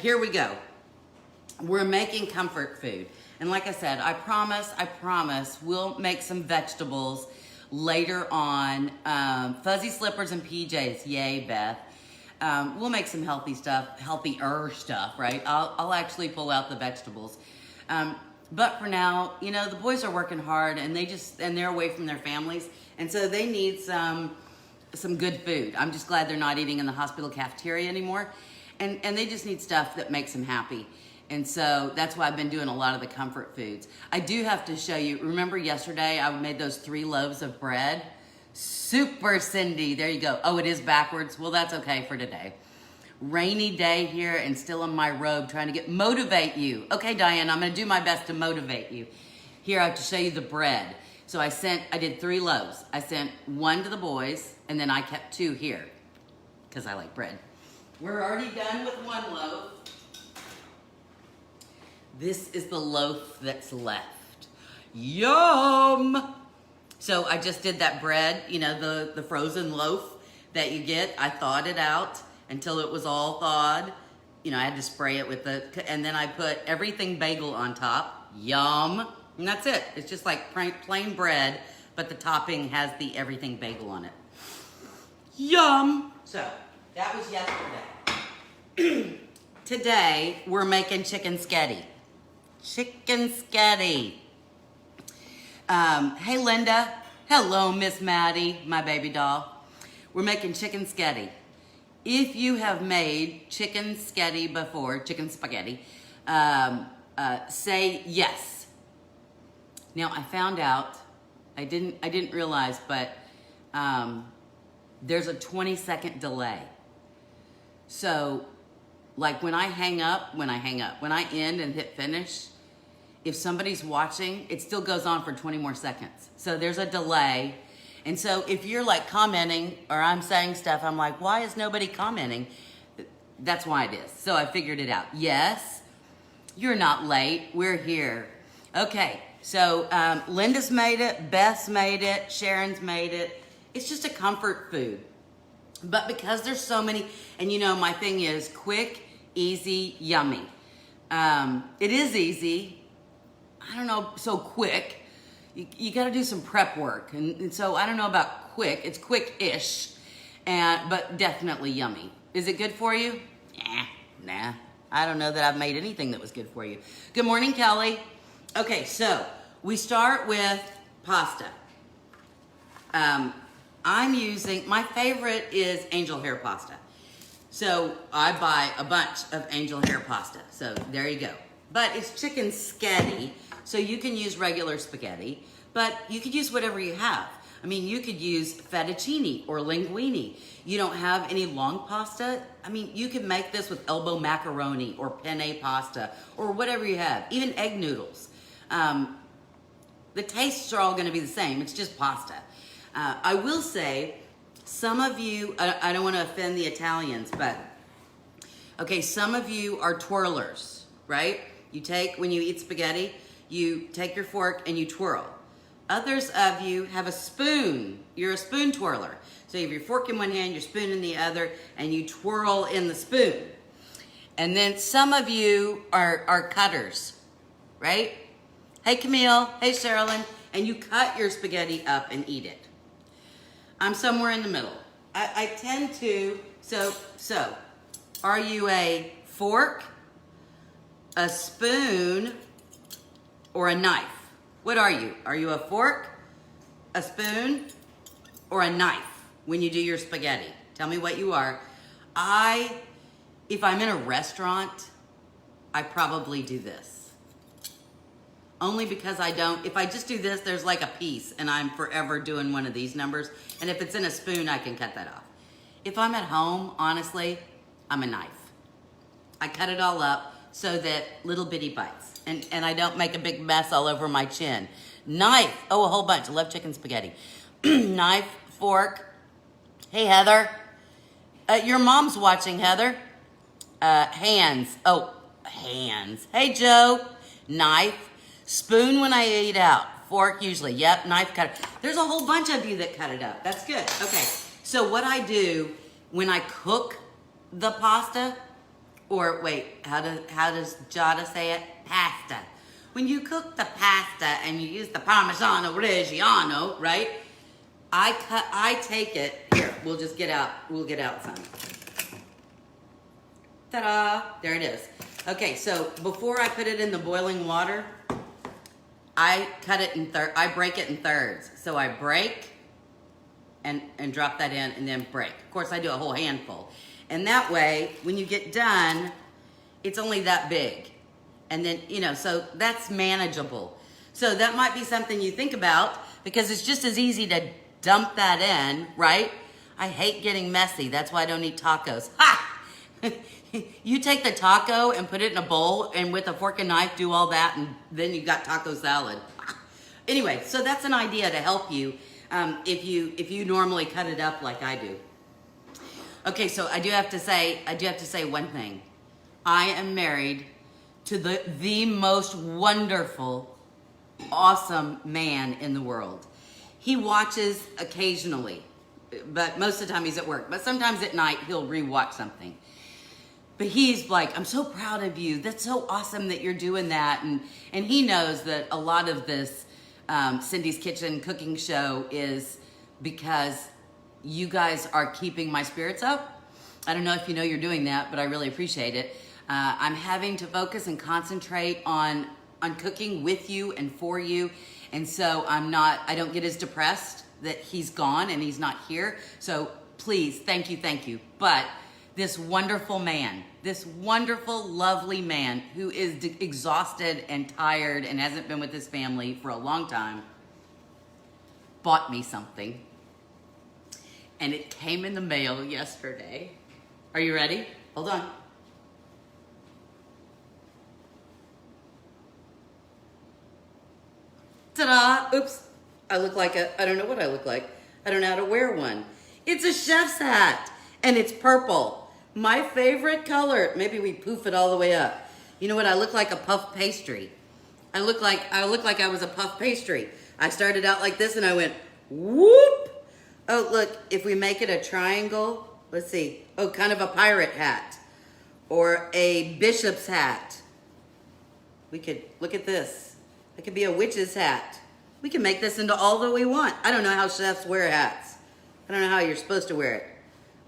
Here we go. We're making comfort food. And like I said, I promise we'll make some vegetables later on. Fuzzy slippers and PJs, yay Beth. We'll make some healthy stuff, healthier stuff, right? I'll actually pull out the vegetables. But for now, you know, the boys are working hard and they're away from their families. And so they need some good food. I'm just glad they're not eating in the hospital cafeteria anymore. And they just need stuff that makes them happy. And so that's why I've been doing a lot of the comfort foods. I do have to show you, remember yesterday I made those 3 loaves of bread? Super Cindy, there you go. Oh, it is backwards? Well, that's okay for today. Rainy day here and still in my robe trying to motivate you. Okay, Diane, I'm gonna do my best to motivate you. Here, I have to show you the bread. So I did 3 loaves. I sent 1 to the boys and then I kept 2 here because I like bread. We're already done with 1 loaf. This is the loaf that's left. Yum! So I just did that bread, you know, the frozen loaf that you get. I thawed it out until it was all thawed. You know, I had to spray it with and then I put everything bagel on top. Yum! And that's it. It's just like plain bread, but the topping has the everything bagel on it. Yum! So, that was yesterday. Today, we're making chicken Sketti. Chicken Sketti. Hey Linda. Hello Miss Maddie, my baby doll. We're making chicken Sketti. If you have made chicken Sketti before, chicken spaghetti, say yes. Now I found out, I didn't realize, but there's a 20-second delay. So, like when I end and hit finish, if somebody's watching, it still goes on for 20 more seconds. So there's a delay. And so if you're like commenting or I'm saying stuff, I'm like, why is nobody commenting? That's why it is. So I figured it out. Yes, you're not late. We're here. Okay, so Linda's made it, Beth's made it, Sharon's made it. It's just a comfort food. But because there's so many, and you know, my thing is quick, easy, yummy. It is easy. I don't know, so quick. You got to do some prep work. And so I don't know about quick. It's quick-ish, but definitely yummy. Is it good for you? Nah. I don't know that I've made anything that was good for you. Good morning, Kelly. Okay, so we start with pasta. I'm using, my favorite is angel hair pasta. So I buy a bunch of angel hair pasta. So there you go. But it's chicken Sketti, so you can use regular spaghetti, but you could use whatever you have. I mean, you could use fettuccine or linguine. You don't have any long pasta? I mean, you could make this with elbow macaroni or penne pasta or whatever you have, even egg noodles. The tastes are all gonna be the same, it's just pasta. I will say, some of you, I don't wanna offend the Italians, but, okay, some of you are twirlers, right? When you eat spaghetti, you take your fork and you twirl. Others of you have a spoon. You're a spoon twirler. So you have your fork in one hand, your spoon in the other, and you twirl in the spoon. And then some of you are cutters, right? Hey Camille, hey Sherilyn, and you cut your spaghetti up and eat it. I'm somewhere in the middle. I tend to, so, are you a fork, a spoon, or a knife? What are you? Are you a fork, a spoon, or a knife when you do your spaghetti? Tell me what you are. If I'm in a restaurant, I probably do this. Only because if I just do this, there's like a piece and I'm forever doing one of these numbers. And if it's in a spoon, I can cut that off. If I'm at home, honestly, I'm a knife. I cut it all up so that little bitty bites. And I don't make a big mess all over my chin. Knife, oh, a whole bunch. I love chicken spaghetti. Knife, fork. Hey, Heather. Your mom's watching, Heather. Hands, oh, hands. Hey, Joe. Knife. Spoon when I eat out. Fork usually, yep, knife cutter. There's a whole bunch of you that cut it up. That's good, okay. So what I do when I cook the pasta, or wait, how does Giada say it? Pasta. When you cook the pasta and you use the Parmigiano Reggiano, right? I take it, here, we'll get out some. Ta-da, there it is. Okay, so before I put it in the boiling water, I break it in thirds. So I break and drop that in and then break. Of course, I do a whole handful. And that way, when you get done, it's only that big. And then, so that's manageable. So that might be something you think about because it's just as easy to dump that in, right? I hate getting messy. That's why I don't eat tacos. Ha! You take the taco and put it in a bowl and with a fork and knife do all that and then you got taco salad. Anyway, so that's an idea to help you if you normally cut it up like I do. Okay, so I do have to say one thing. I am married to the most wonderful, awesome man in the world. He watches occasionally, but most of the time he's at work. But sometimes at night he'll rewatch something. But he's like, I'm so proud of you. That's so awesome that you're doing that. And he knows that a lot of this Cindy's Kitchen cooking show is because you guys are keeping my spirits up. I don't know if you know you're doing that, but I really appreciate it. I'm having to focus and concentrate on cooking with you and for you. And so I don't get as depressed that he's gone and he's not here. So please, thank you. But this wonderful man, this wonderful, lovely man who is exhausted and tired and hasn't been with his family for a long time, bought me something. And it came in the mail yesterday. Are you ready? Hold on. Ta-da! Oops. I don't know what I look like. I don't know how to wear one. It's a chef's hat, and it's purple. My favorite color. Maybe we poof it all the way up. You know what? I look like a puff pastry. I look like I was a puff pastry. I started out like this, and I went, whoop! Oh, look, if we make it a triangle, let's see. Oh, kind of a pirate hat, or a bishop's hat. We could, look at this. It could be a witch's hat. We can make this into all that we want. I don't know how chefs wear hats. I don't know how you're supposed to wear it.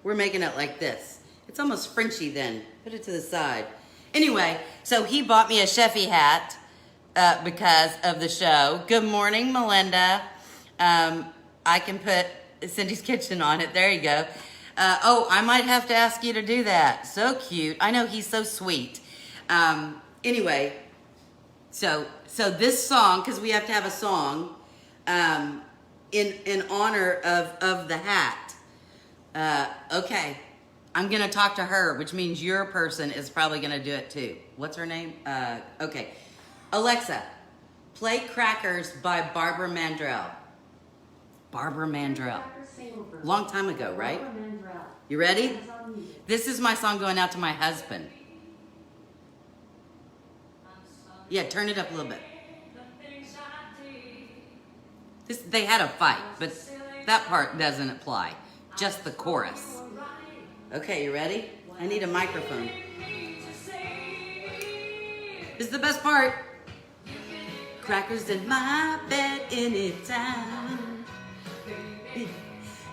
We're making it like this. It's almost Frenchy then. Put it to the side. Anyway, so he bought me a chefy hat because of the show. Good morning, Melinda. I can put Cindy's Kitchen on it. There you go. Oh, I might have to ask you to do that. So cute. I know, he's so sweet. Anyway, so this song, because we have to have a song in honor of the hat. Okay, I'm gonna talk to her, which means your person is probably gonna do it too. What's her name? Okay, Alexa, play Crackers by Barbara Mandrell. Barbara Mandrell. Long time ago, right? You ready? This is my song going out to my husband. Yeah, turn it up a little bit. They had a fight, but that part doesn't apply. Just the chorus. Okay, you ready? I need a microphone. This is the best part. Crackers in my bed anytime.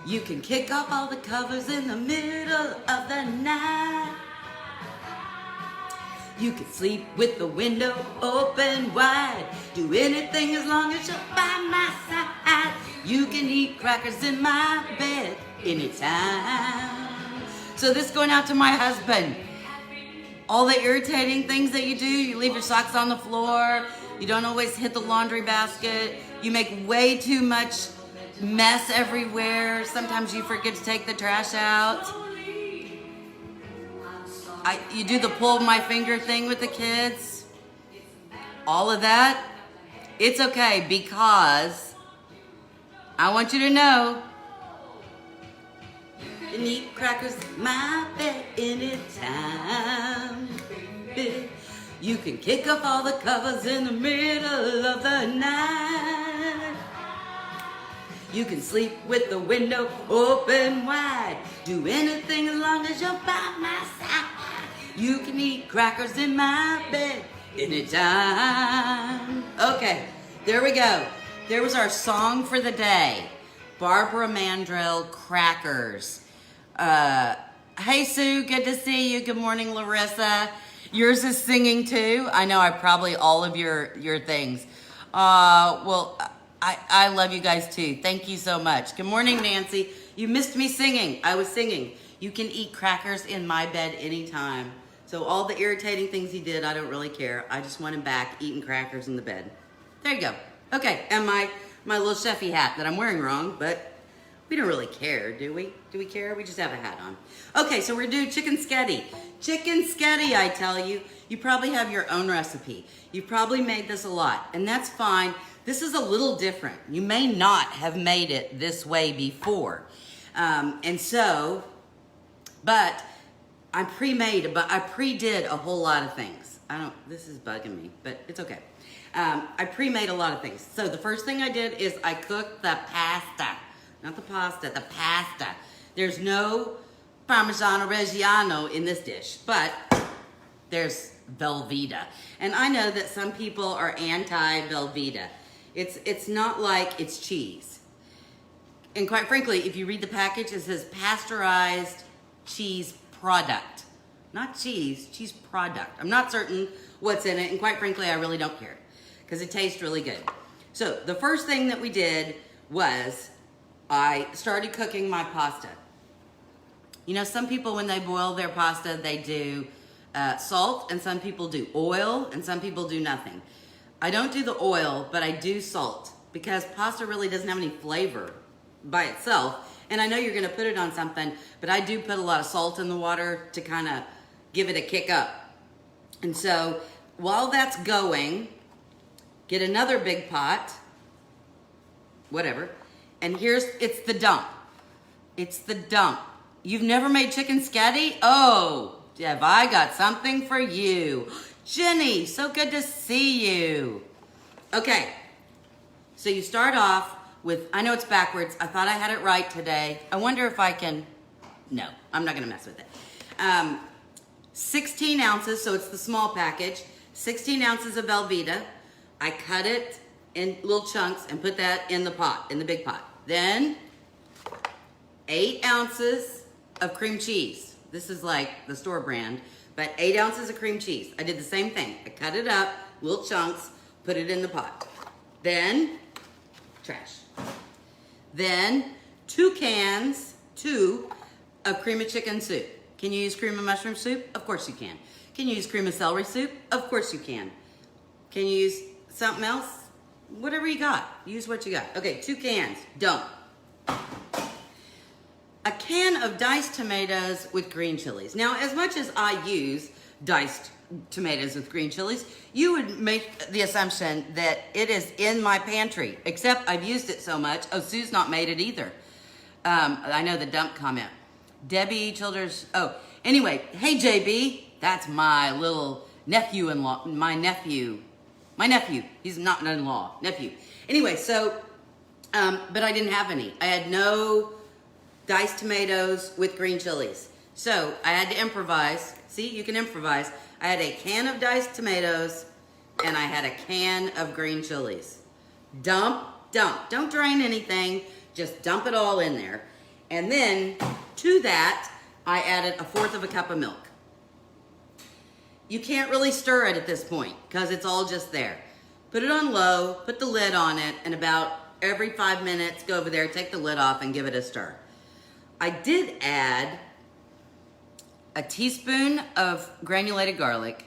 You can kick off all the covers in the middle of the night. You can sleep with the window open wide. Do anything as long as you're by my side. You can eat crackers in my bed anytime. So this is going out to my husband. All the irritating things that you do, you leave your socks on the floor, you don't always hit the laundry basket, you make way too much mess everywhere, sometimes you forget to take the trash out. You do the pull my finger thing with the kids. All of that, it's okay because I want you to know you can eat crackers in my bed anytime. You can kick off all the covers in the middle of the night. You can sleep with the window open wide. Do anything as long as you're by my side. You can eat crackers in my bed anytime. Okay, there we go. There was our song for the day. Barbara Mandrell, Crackers. Hey Sue, good to see you. Good morning, Larissa. Yours is singing too. I know I probably all of your things. Well, I love you guys too. Thank you so much. Good morning, Nancy. You missed me singing. I was singing. You can eat crackers in my bed anytime. So all the irritating things he did, I don't really care. I just want him back eating crackers in the bed. There you go. Okay, and my little chefy hat that I'm wearing wrong, but we don't really care, do we? Do we care? We just have a hat on. Okay, so we're gonna do chicken Sketti. Chicken Sketti, I tell you. You probably have your own recipe. You've probably made this a lot, and that's fine. This is a little different. You may not have made it this way before. But I pre-did a whole lot of things. This is bugging me, but it's okay. I pre-made a lot of things. So the first thing I did is I cooked the pasta. Not the pasta, the pasta. There's no Parmigiano Reggiano in this dish, but there's Velveeta. And I know that some people are anti-Velveeta. It's not like it's cheese. And quite frankly, if you read the package, it says pasteurized cheese product. Not cheese, cheese product. I'm not certain what's in it, and quite frankly, I really don't care because it tastes really good. So the first thing that we did was I started cooking my pasta. You know, some people when they boil their pasta, they do salt, and some people do oil, and some people do nothing. I don't do the oil, but I do salt because pasta really doesn't have any flavor by itself. And I know you're gonna put it on something, but I do put a lot of salt in the water to kind of give it a kick up. And so while that's going, get another big pot, whatever, and it's the dump. It's the dump. You've never made chicken Sketti? Oh, have I got something for you. Jenny, so good to see you. Okay, so you start off with, I know it's backwards. I thought I had it right today. I wonder if I can, no, I'm not gonna mess with it. 16 ounces, so it's the small package, 16 ounces of Velveeta. I cut it in little chunks and put that in the pot, in the big pot. Then 8 ounces of cream cheese. This is like the store brand, but 8 ounces of cream cheese. I did the same thing. I cut it up, little chunks, put it in the pot. Then, trash. Then 2 cans of cream of chicken soup. Can you use cream of mushroom soup? Of course you can. Can you use cream of celery soup? Of course you can. Can you use something else? Whatever you got. Use what you got. Okay, 2 cans. Don't. A can of diced tomatoes with green chilies. Now, as much as I use diced tomatoes with green chilies, you would make the assumption that it is in my pantry, except I've used it so much. Oh, Sue's not made it either. I know the dump comment. Debbie Childers, anyway, hey JB, that's my little nephew-in-law, my nephew, he's not an in-law, nephew. Anyway, so, but I didn't have any. I had no diced tomatoes with green chilies. So I had to improvise. See, you can improvise. I had a can of diced tomatoes and I had a can of green chilies. Dump. Don't drain anything. Just dump it all in there. And then to that, I added 1/4 cup of milk. You can't really stir it at this point because it's all just there. Put it on low, put the lid on it, and about every 5 minutes, go over there, take the lid off, and give it a stir. I did add a teaspoon of granulated garlic,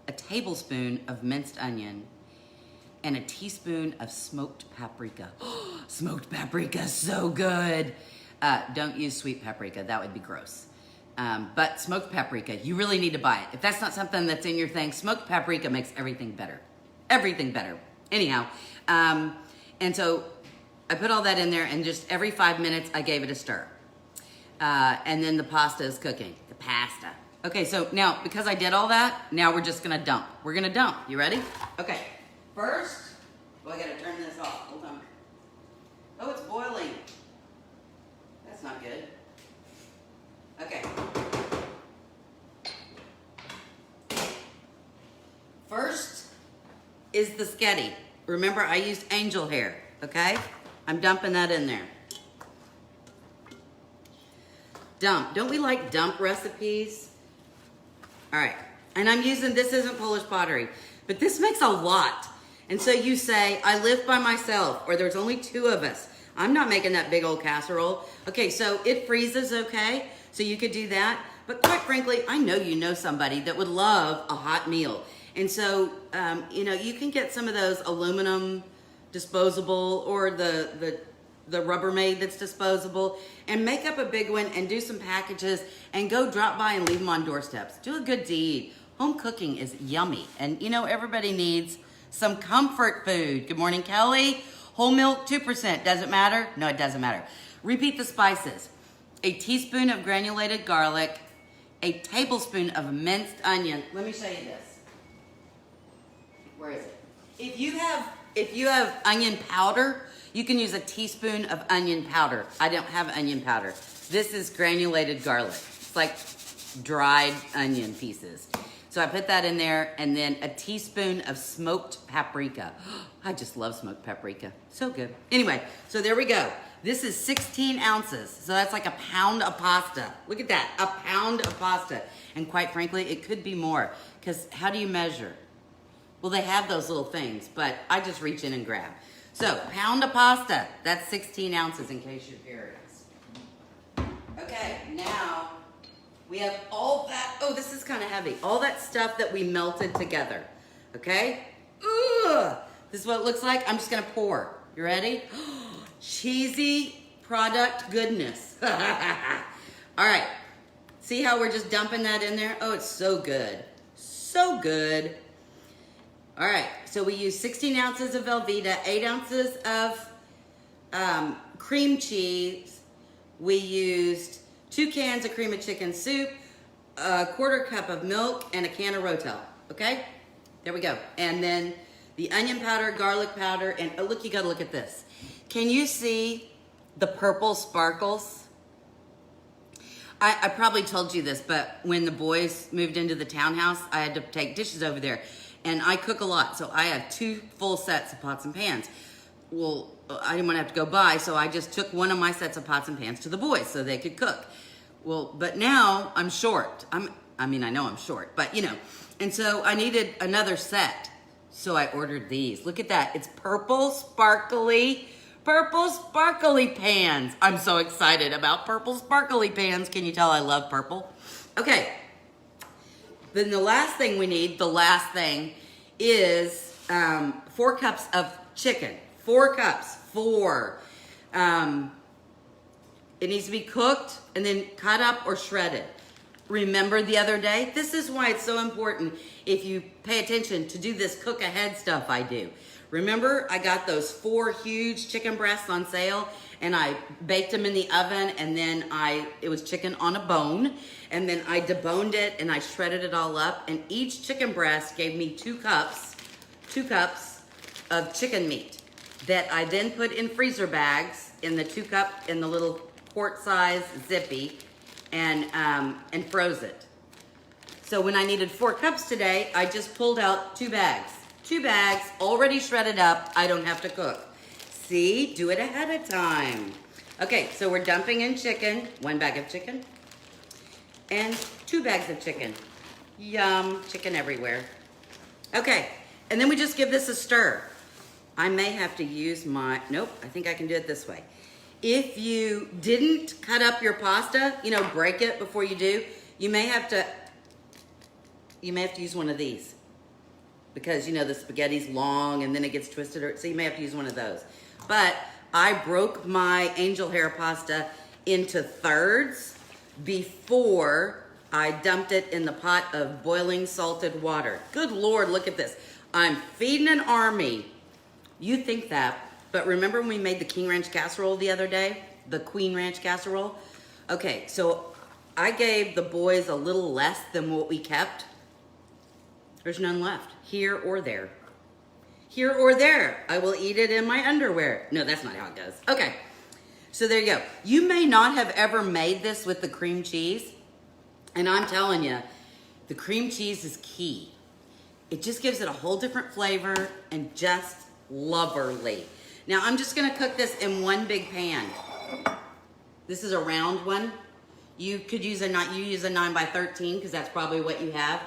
a tablespoon of minced onion, and a teaspoon of smoked paprika. Smoked paprika is so good. Don't use sweet paprika, that would be gross. But smoked paprika, you really need to buy it. If that's not something that's in your thing, smoked paprika makes everything better. Everything better. Anyhow, and so I put all that in there, and just every 5 minutes I gave it a stir. And then the pasta is cooking, the pasta. Okay, so now, because I did all that, now we're just gonna dump. We're gonna dump, you ready? Okay, first, I gotta turn this off, hold on. Oh, it's boiling. That's not good. Okay. is the Sketti. Remember, I used angel hair, okay? I'm dumping that in there. Dump. Don't we like dump recipes? All right. And I'm using, this isn't Polish pottery, but this makes a lot. And so you say, I live by myself, or there's only 2 of us. I'm not making that big old casserole. Okay, so it freezes okay, so you could do that. But quite frankly, I know you know somebody that would love a hot meal. And so, you know, you can get some of those aluminum disposable or the Rubbermaid that's disposable and make up a big one and do some packages and go drop by and leave them on doorsteps. Do a good deed. Home cooking is yummy. And you know, everybody needs some comfort food. Good morning, Kelly. Whole milk, 2%. Does it matter? No, it doesn't matter. Repeat the spices. A teaspoon of granulated garlic, a tablespoon of minced onion. Let me show you this. Where is it? If you have onion powder, you can use a teaspoon of onion powder. I don't have onion powder. This is granulated garlic. It's like dried onion pieces. So I put that in there, and then a teaspoon of smoked paprika. I just love smoked paprika. So good. Anyway, so there we go. This is 16 ounces. So that's like a pound of pasta. Look at that, a pound of pasta. And quite frankly, it could be more, because how do you measure? Well, they have those little things, but I just reach in and grab. So, pound of pasta. That's 16 ounces in case you're curious. Okay, now we have all that. Oh, this is kind of heavy. All that stuff that we melted together. Okay? Ugh. This is what it looks like. I'm just going to pour. You ready? Cheesy product goodness. All right. See how we're just dumping that in there? Oh, it's so good. So good. All right, so we used 16 ounces of Velveeta, 8 ounces of cream cheese. We used 2 cans of cream of chicken soup, a 1/4 cup of milk, and a can of Rotel, okay? There we go. And then the onion powder, garlic powder, and oh, look, you gotta look at this. Can you see the purple sparkles? I probably told you this, but when the boys moved into the townhouse, I had to take dishes over there. And I cook a lot, so I have 2 full sets of pots and pans. Well, I didn't want to have to go buy, so I just took one of my sets of pots and pans to the boys so they could cook. Well, but now I'm short. I know I'm short, but you know. And so I needed another set, so I ordered these. Look at that. It's purple sparkly pans. I'm so excited about purple sparkly pans. Can you tell I love purple? Okay. Then the last thing we need, is 4 cups of chicken. 4 cups. 4. It needs to be cooked and then cut up or shredded. Remember the other day? This is why it's so important, if you pay attention, to do this cook ahead stuff I do. Remember, I got those 4 huge chicken breasts on sale, and I baked them in the oven, and then it was chicken on a bone, and then I deboned it, and I shredded it all up, and each chicken breast gave me 2 cups of chicken meat that I then put in freezer bags in the 2 cup, in the little quart size zippy, and froze it. So when I needed 4 cups today, I just pulled out 2 bags. 2 bags, already shredded up. I don't have to cook. See, do it ahead of time. Okay, so we're dumping in chicken. 1 bag of chicken and 2 bags of chicken. Yum, chicken everywhere. Okay, and then we just give this a stir. I may have to use nope, I think I can do it this way. If you didn't cut up your pasta, break it before you do, you may have to use one of these. Because, the spaghetti's long and then it gets twisted, so you may have to use one of those. But I broke my angel hair pasta into thirds before I dumped it in the pot of boiling salted water. Good Lord, look at this. I'm feeding an army. You think that, but remember when we made the King Ranch casserole the other day? The Queen Ranch casserole? Okay, so I gave the boys a little less than what we kept. There's none left, here or there. Here or there. I will eat it in my underwear. No, that's not how it goes. Okay, so there you go. You may not have ever made this with the cream cheese, and I'm telling you, the cream cheese is key. It just gives it a whole different flavor and just lovely. Now I'm just gonna cook this in one big pan. This is a round one. You could use a 9 by 13 because that's probably what you have.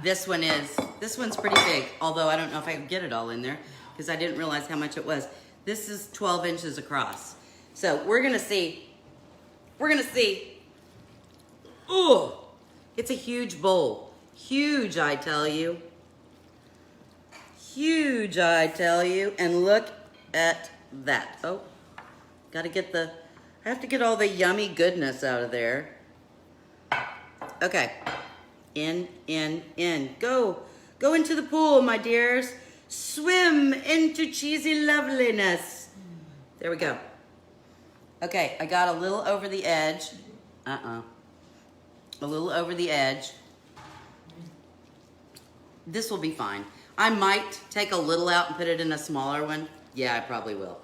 This one's pretty big, although I don't know if I can get it all in there because I didn't realize how much it was. This is 12 inches across. So we're gonna see. Ooh, it's a huge bowl. Huge, I tell you. Huge, I tell you. And look at that. Oh, I have to get all the yummy goodness out of there. Okay. In. Go into the pool, my dears. Swim into cheesy loveliness. There we go. Okay, I got a little over the edge. A little over the edge. This will be fine. I might take a little out and put it in a smaller one. Yeah, I probably will.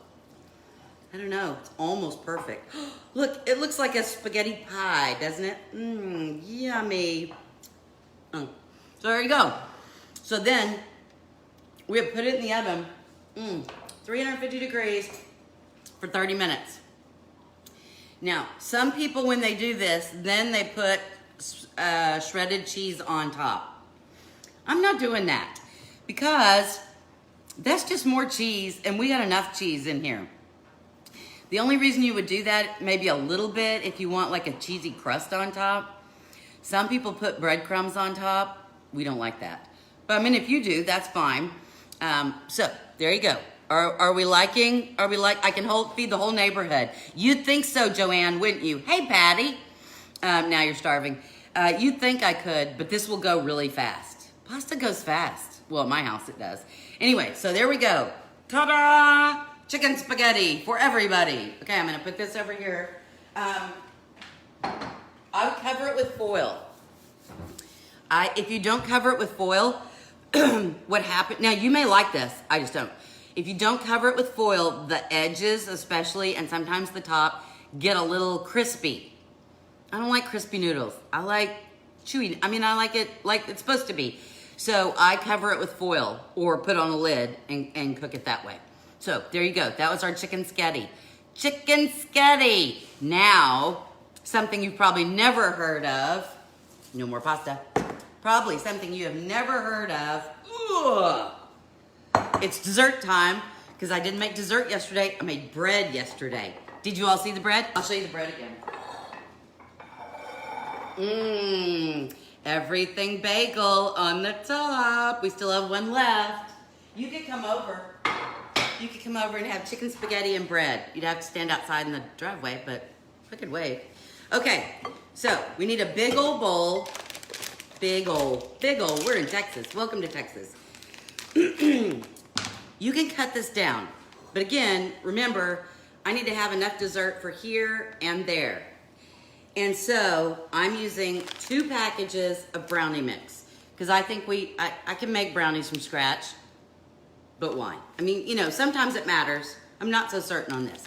I don't know, it's almost perfect. Look, it looks like a spaghetti pie, doesn't it? Mmm, yummy. So there you go. So then, we have put it in the oven, 350 degrees for 30 minutes. Now, some people when they do this, then they put shredded cheese on top. I'm not doing that because that's just more cheese and we got enough cheese in here. The only reason you would do that, maybe a little bit, if you want like a cheesy crust on top. Some people put breadcrumbs on top. We don't like that. But I mean, if you do, that's fine. So there you go. Are we like, I can feed the whole neighborhood. You'd think so, Joanne, wouldn't you? Hey, Patty. Now you're starving. You'd think I could, but this will go really fast. Pasta goes fast. Well, at my house it does. Anyway, so there we go. Ta-da! Chicken spaghetti for everybody. Okay, I'm gonna put this over here. I'll cover it with foil. If you don't cover it with foil, what happened, now you may like this, I just don't. If you don't cover it with foil, the edges especially, and sometimes the top, get a little crispy. I don't like crispy noodles. I like chewy, I like it like it's supposed to be. So I cover it with foil or put on a lid and cook it that way. So there you go, that was our chicken sketti. Chicken sketti. Now, something you've probably never heard of, no more pasta. Probably something you have never heard of. Ugh. It's dessert time, because I didn't make dessert yesterday. I made bread yesterday. Did you all see the bread? I'll show you the bread again. Everything bagel on the top. We still have one left. You could come over. You could come over and have chicken spaghetti and bread. You'd have to stand outside in the driveway, but I could wait. Okay, so we need a big old bowl. Big old, we're in Texas. Welcome to Texas. You can cut this down. But again, remember, I need to have enough dessert for here and there. And so I'm using 2 packages of brownie mix. Because I think I can make brownies from scratch. But why? I mean, you know, sometimes it matters. I'm not so certain on this.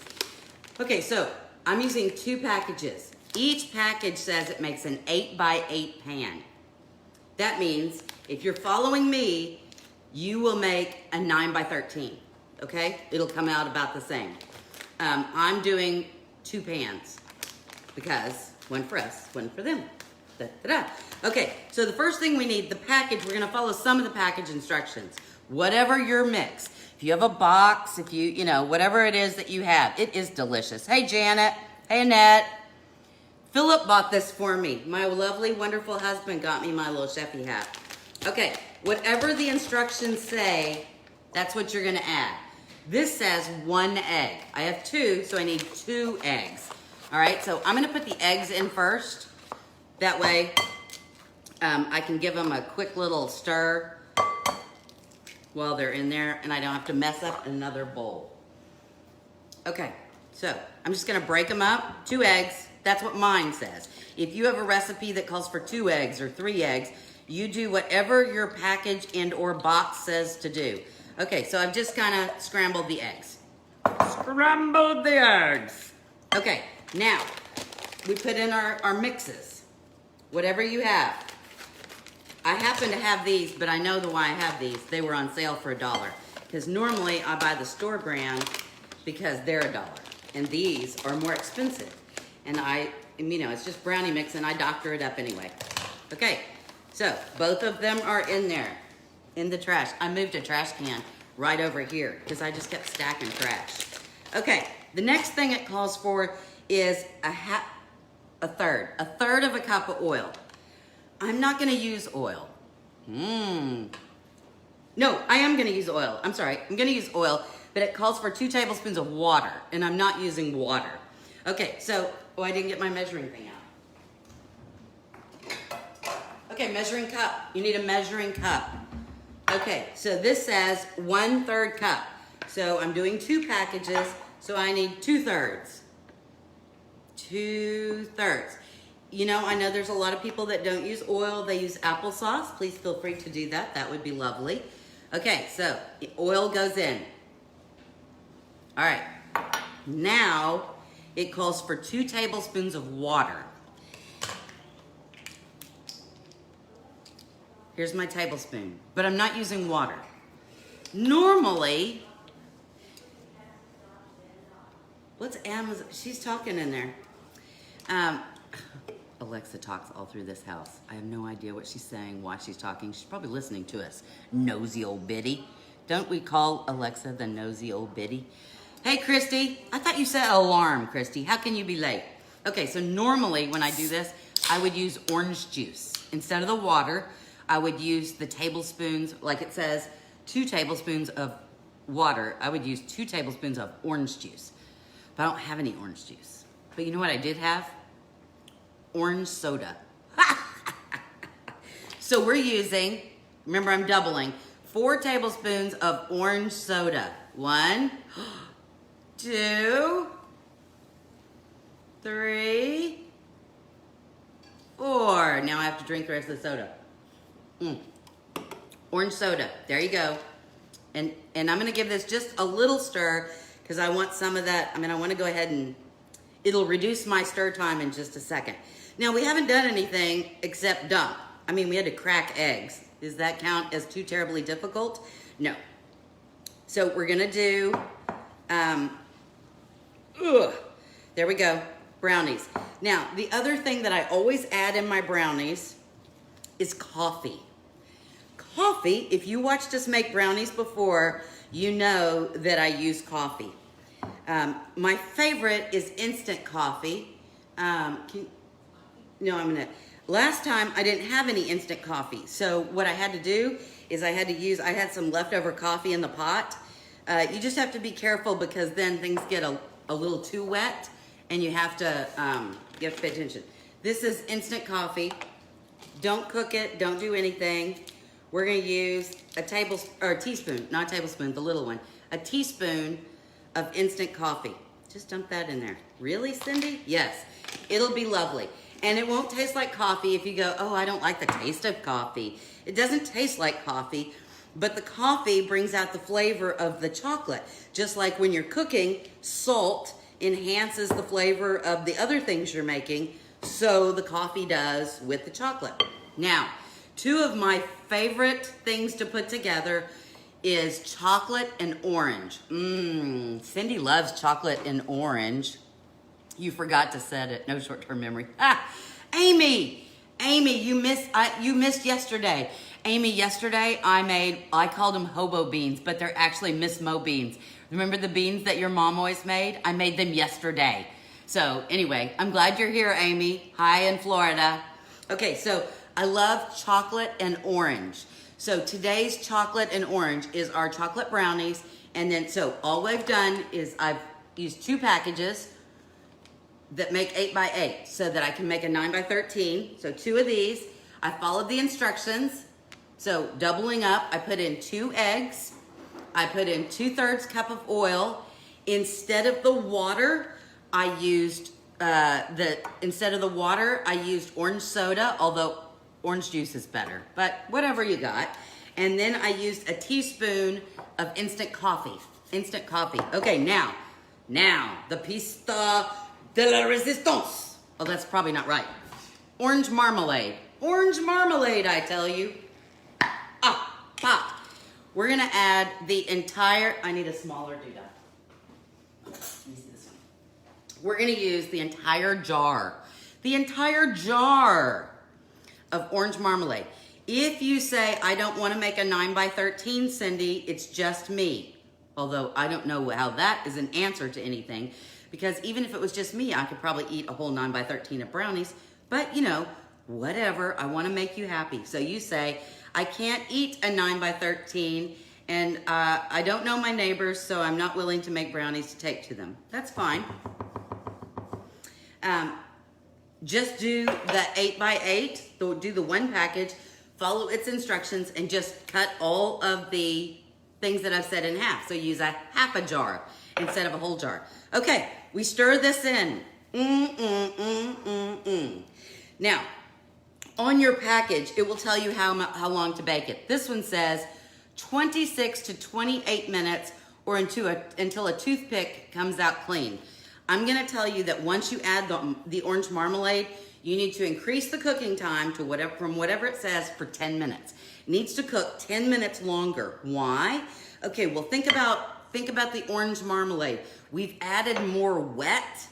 Okay, so I'm using 2 packages. Each package says it makes an 8 by 8 pan. That means if you're following me, you will make a 9 by 13, okay? It'll come out about the same. I'm doing 2 pans because one for us, one for them. Da, da, da. Okay, so the first thing we need, the package, we're gonna follow some of the package instructions. Whatever your mix, if you have a box, if you know, whatever it is that you have, it is delicious. Hey, Janet. Hey, Annette. Philip bought this for me. My lovely, wonderful husband got me my little chefy hat. Okay, whatever the instructions say, that's what you're gonna add. This says 1 egg. I have 2, so I need 2 eggs. All right, so I'm gonna put the eggs in first. That way, I can give them a quick little stir while they're in there, and I don't have to mess up another bowl. Okay, so I'm just gonna break them up, 2 eggs. That's what mine says. If you have a recipe that calls for 2 eggs or 3 eggs, you do whatever your package and or box says to do. Okay, so I've just kind of scrambled the eggs. Scrambled the eggs. Okay, now we put in our mixes. Whatever you have. I happen to have these, but I know why I have these. They were on sale for $1. Because normally I buy the store brand because they're $1. And these are more expensive. And it's just brownie mix and I doctor it up anyway. Okay, so both of them are in there, in the trash. I moved a trash can right over here because I just kept stacking trash. Okay, the next thing it calls for is a third of a cup of oil. I'm not gonna use oil. No, I am gonna use oil. I'm sorry, I'm gonna use oil, but it calls for 2 tablespoons of water, and I'm not using water. Okay, so, I didn't get my measuring thing out. Okay, measuring cup. You need a measuring cup. Okay, so this says 1/3 cup. So I'm doing 2 packages, so I need 2/3. 2/3. I know there's a lot of people that don't use oil, they use applesauce. Please feel free to do that, that would be lovely. Okay, so the oil goes in. All right, now it calls for 2 tablespoons of water. Here's my tablespoon, but I'm not using water. Normally, what's Amazon? She's talking in there. Alexa talks all through this house. I have no idea what she's saying, why she's talking. She's probably listening to us. Nosy old biddy. Don't we call Alexa the nosy old biddy? Hey, Christy. I thought you said alarm, Christy. How can you be late? Okay, so normally when I do this, I would use orange juice. Instead of the water, I would use the tablespoons, like it says, 2 tablespoons of water. I would use 2 tablespoons of orange juice. But I don't have any orange juice. But you know what I did have? Orange soda. So we're using, remember I'm doubling, 4 tablespoons of orange soda. 1, 2, 3, 4. Now I have to drink the rest of the soda. Orange soda, there you go. And I'm gonna give this just a little stir because I want some of that. I want to go ahead and it'll reduce my stir time in just a second. Now we haven't done anything except dunk. We had to crack eggs. Does that count as too terribly difficult? No. So we're gonna do, there we go, brownies. Now, the other thing that I always add in my brownies is coffee. Coffee, if you watched us make brownies before, you know that I use coffee. My favorite is instant coffee. Last time I didn't have any instant coffee. So what I had to do is I had some leftover coffee in the pot. You just have to be careful because then things get a little too wet and you have to pay attention. This is instant coffee. Don't cook it, don't do anything. We're gonna use a teaspoon, not a tablespoon, the little one. A teaspoon of instant coffee. Just dump that in there. Really, Cindy? Yes, it'll be lovely. And it won't taste like coffee if you go, oh, I don't like the taste of coffee. It doesn't taste like coffee, but the coffee brings out the flavor of the chocolate. Just like when you're cooking, salt enhances the flavor of the other things you're making, so the coffee does with the chocolate. Now, 2 of my favorite things to put together is chocolate and orange. Cindy loves chocolate and orange. You forgot to set it. No short-term memory. Amy, you missed yesterday. Amy, yesterday I called them hobo beans, but they're actually Miss Mo beans. Remember the beans that your mom always made? I made them yesterday. So anyway, I'm glad you're here, Amy. Hi in Florida. Okay, so I love chocolate and orange. So today's chocolate and orange is our chocolate brownies. And then, so all I've done is I've used 2 packages that make 8 by 8 so that I can make a 9 by 13. So 2 of these, I followed the instructions. So doubling up, I put in 2 eggs. I put in 2/3 cup of oil. Instead of the water, I used orange soda, although orange juice is better, but whatever you got. And then I used a teaspoon of instant coffee. Okay, now, the pista de la resistance. Oh, that's probably not right. Orange marmalade. Orange marmalade, I tell you. Ah, pop. We're gonna add the entire, I need a smaller doodad. Let me see this one. We're gonna use the entire jar of orange marmalade. If you say, I don't wanna make a 9 by 13, Cindy, it's just me. Although I don't know how that is an answer to anything, because even if it was just me, I could probably eat a whole 9 by 13 of brownies, but you know, whatever, I wanna make you happy. So you say, I can't eat a 9 by 13, and I don't know my neighbors, so I'm not willing to make brownies to take to them. That's fine. Just do the 8 by 8, do the one package, follow its instructions, and just cut all of the things that I've said in half. So use a half a jar instead of a whole jar. Okay, we stir this in. Now, on your package, it will tell you how long to bake it. This one says 26 to 28 minutes or until a toothpick comes out clean. I'm gonna tell you that once you add the orange marmalade, you need to increase the cooking time to whatever it says for 10 minutes. It needs to cook 10 minutes longer. Why? Okay, well think about the orange marmalade. We've added more wet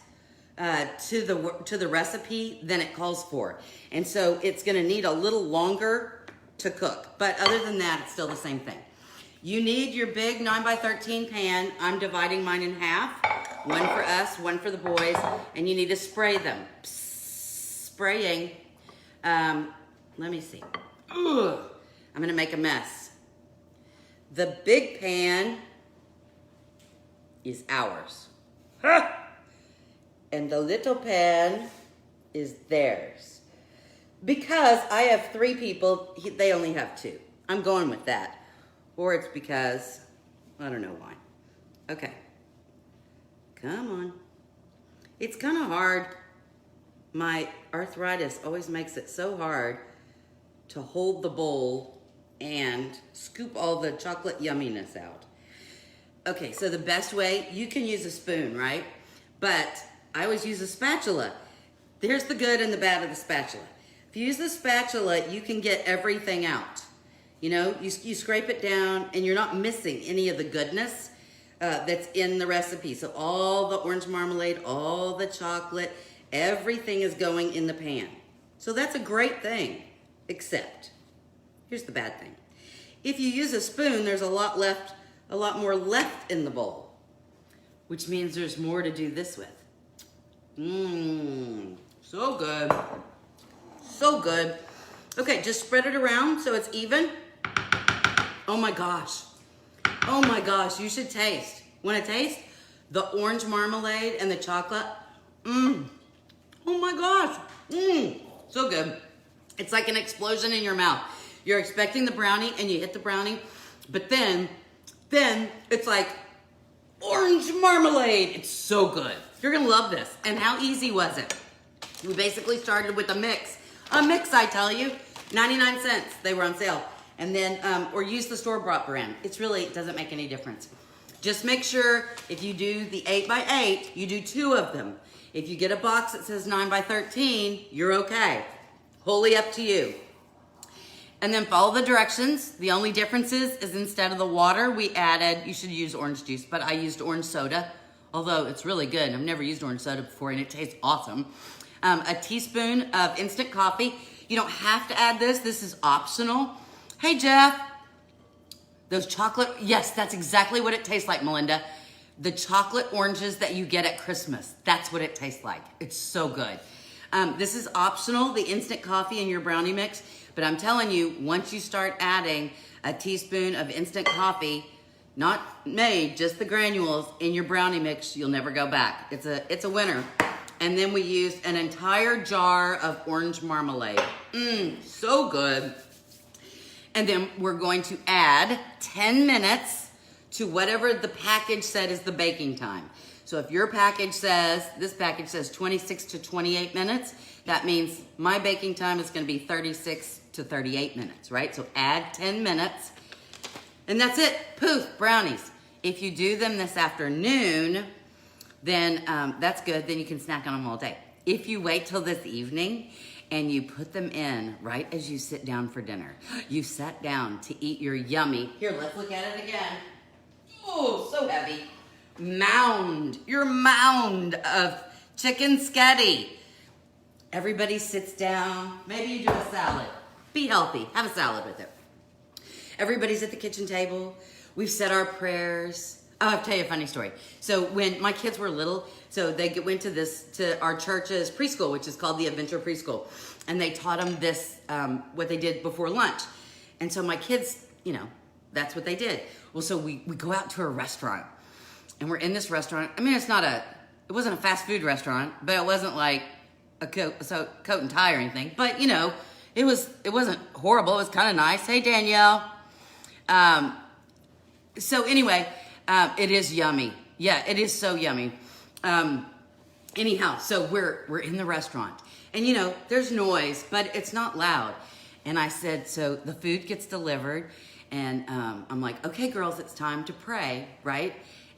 to the recipe than it calls for. And so it's gonna need a little longer to cook. But other than that, it's still the same thing. You need your big 9 by 13 pan. I'm dividing mine in half. One for us, one for the boys, and you need to spray them. Spraying. Let me see. Ugh, I'm gonna make a mess. The big pan is ours. And the little pan is theirs. Because I have 3 people, they only have 2. I'm going with that. Or it's because, I don't know why. Okay. Come on. It's kind of hard. My arthritis always makes it so hard to hold the bowl and scoop all the chocolate yumminess out. Okay, so the best way, you can use a spoon, right? But I always use a spatula. There's the good and the bad of the spatula. If you use the spatula, you can get everything out. You know, you scrape it down and you're not missing any of the goodness that's in the recipe. So all the orange marmalade, all the chocolate, everything is going in the pan. So that's a great thing, except, here's the bad thing. If you use a spoon, there's a lot more left in the bowl, which means there's more to do this with. So good. So good. Okay, just spread it around so it's even. Oh my gosh. Oh my gosh, you should taste. Want to taste? The orange marmalade and the chocolate. Oh my gosh. So good. It's like an explosion in your mouth. You're expecting the brownie and you hit the brownie, but then it's like orange marmalade. It's so good. You're gonna love this. And how easy was it? We basically started with a mix. A mix, I tell you. 99 cents. They were on sale. And then, or use the store-bought brand. It doesn't make any difference. Just make sure if you do the 8 by 8, you do 2 of them. If you get a box that says 9 by 13, you're okay. Wholly up to you. And then follow the directions. The only difference is instead of the water, we added, you should use orange juice, but I used orange soda, although it's really good. I've never used orange soda before and it tastes awesome. A teaspoon of instant coffee. You don't have to add this. This is optional. Hey, Jeff. Those chocolate, yes, that's exactly what it tastes like, Melinda. The chocolate oranges that you get at Christmas. That's what it tastes like. It's so good. This is optional, the instant coffee in your brownie mix. But I'm telling you, once you start adding a teaspoon of instant coffee, not made, just the granules in your brownie mix, you'll never go back. It's a winner. And then we used an entire jar of orange marmalade. So good. And then we're going to add 10 minutes to whatever the package said is the baking time. So if your package says, this package says 26 to 28 minutes, that means my baking time is gonna be 36 to 38 minutes, right? So add 10 minutes, and that's it, poof, brownies. If you do them this afternoon, then that's good, then you can snack on them all day. If you wait till this evening and you put them in right as you sit down for dinner. You sat down to eat your yummy, here, let's look at it again. Oh, so heavy. Your mound of chicken Sketti. Everybody sits down. Maybe you do a salad. Be healthy. Have a salad with it. Everybody's at the kitchen table. We've said our prayers. Oh, I'll tell you a funny story. So when my kids were little, so they went to our church's preschool, which is called the Adventure Preschool. And they taught them this, what they did before lunch. And so my kids, you know, that's what they did. Well, so we go out to a restaurant. And we're in this restaurant. I mean, it wasn't a fast food restaurant, but it wasn't like a coat and tie or anything. But, you know, it wasn't horrible. It was kind of nice. Hey, Danielle. So anyway, it is yummy. Yeah, it is so yummy. Anyhow, so we're in the restaurant, and you know, there's noise, but it's not loud. And I said, so the food gets delivered, and I'm like, okay, girls, it's time to pray, right?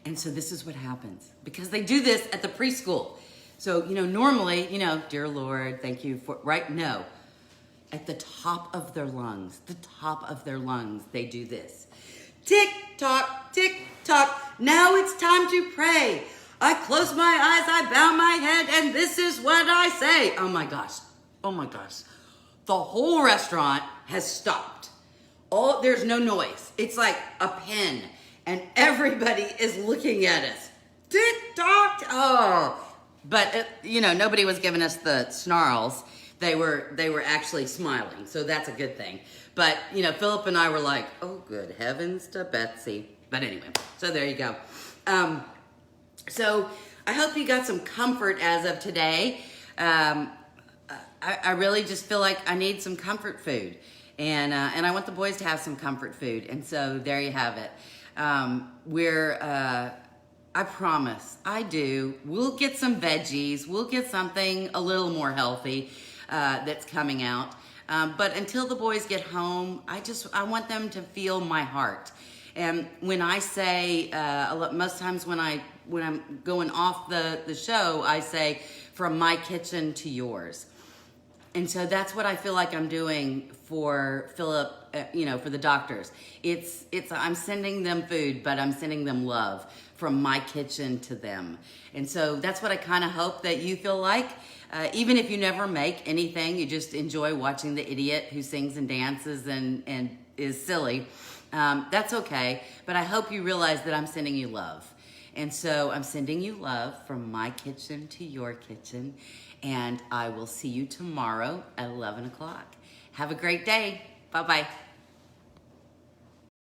And so this is what happens, because they do this at the preschool. So, you know, normally, you know, dear Lord, thank you for, right? No. At the top of their lungs, they do this. Tick tock, now it's time to pray. I close my eyes, I bow my head, and this is what I say. Oh my gosh. The whole restaurant has stopped. There's no noise. It's like a pin, and everybody is looking at us. Tick tock, oh. But, you know, nobody was giving us the snarls. They were actually smiling, so that's a good thing. But, you know, Philip and I were like, oh, good heavens to Betsy. But anyway, so there you go. So I hope you got some comfort as of today. I really just feel like I need some comfort food. And I want the boys to have some comfort food. And so there you have it. I promise, I do. We'll get some veggies. We'll get something a little more healthy that's coming out. But until the boys get home, I want them to feel my heart. And when I say, most times when I'm going off the show, I say, from my kitchen to yours. And so that's what I feel like I'm doing for Philip, you know, for the doctors. I'm sending them food, but I'm sending them love from my kitchen to them. And so that's what I kind of hope that you feel like. Even if you never make anything, you just enjoy watching the idiot who sings and dances and is silly. That's okay. But I hope you realize that I'm sending you love. And so I'm sending you love from my kitchen to your kitchen. And I will see you tomorrow at 11 o'clock. Have a great day. Bye-bye.